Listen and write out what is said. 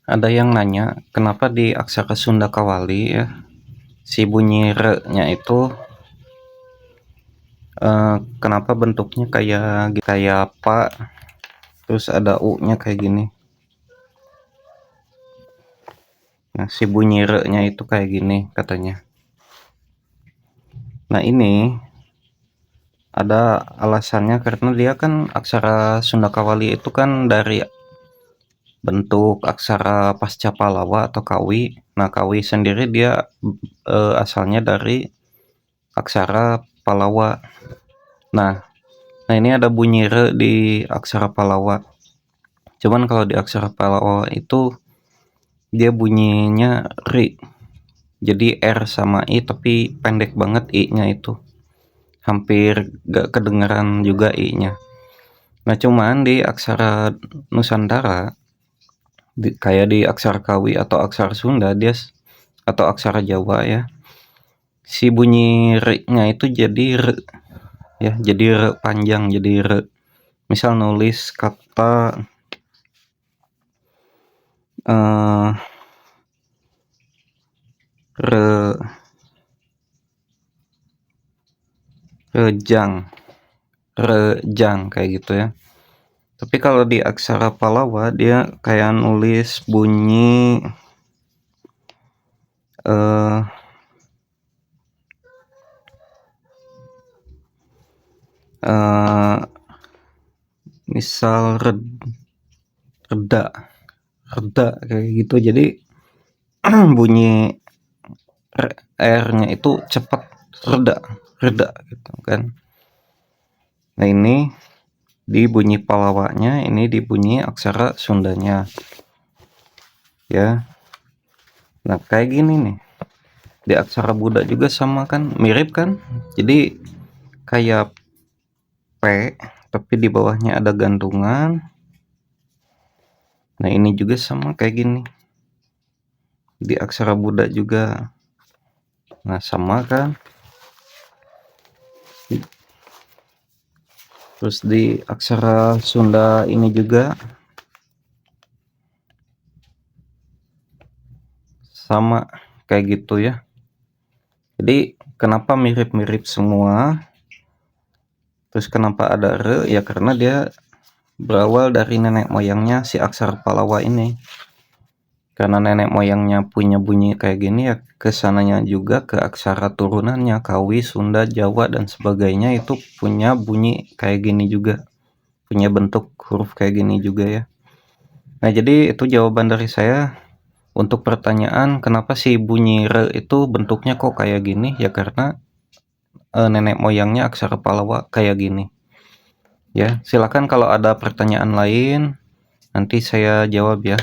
Ada yang nanya, kenapa di aksara Sunda Kawali ya, si bunyi re-nya itu kenapa bentuknya kayak pa, terus ada u-nya kayak gini. Nah, si bunyi re-nya itu kayak gini katanya. Nah, ini ada alasannya karena dia kan aksara Sunda Kawali itu kan dari bentuk aksara pasca Pallawa atau Kawi. Nah, Kawi sendiri dia asalnya dari aksara Pallawa. Nah, ini ada bunyi re di aksara Pallawa. Cuman kalau di aksara Pallawa itu dia bunyinya ri. Jadi R sama I tapi pendek banget I-nya itu. Hampir gak kedengeran juga I-nya. Nah, cuman di aksara Nusantara kayak di aksara Kawi atau aksara Sunda atau aksara Jawa ya. Si bunyi ri-nya itu jadi re ya, jadi re panjang, jadi re. Misal nulis kata rejang kayak gitu ya. Tapi kalau di aksara Pallawa dia kayak nulis bunyi misal reda kayak gitu. Jadi bunyi R-nya itu cepat, reda gitu kan. Nah, ini di bunyi Pallawanya, ini di bunyi aksara Sundanya ya. Nah, kayak gini nih di aksara Buddha juga sama kan, mirip kan. Jadi kayak P tapi di bawahnya ada gantungan. Nah, ini juga sama kayak gini di aksara Buddha juga. Nah, sama kan. Terus di aksara Sunda ini juga sama kayak gitu ya. Jadi kenapa mirip-mirip semua? Terus kenapa ada re? Ya karena dia berawal dari nenek moyangnya si aksara Pallawa ini. Karena nenek moyangnya punya bunyi kayak gini ya, kesananya juga ke aksara turunannya Kawi, Sunda, Jawa dan sebagainya itu punya bunyi kayak gini juga, punya bentuk huruf kayak gini juga ya. Nah, jadi itu jawaban dari saya untuk pertanyaan kenapa sih bunyi re itu bentuknya kok kayak gini, ya karena nenek moyangnya aksara Pallawa kayak gini ya. Silakan kalau ada pertanyaan lain nanti saya jawab ya.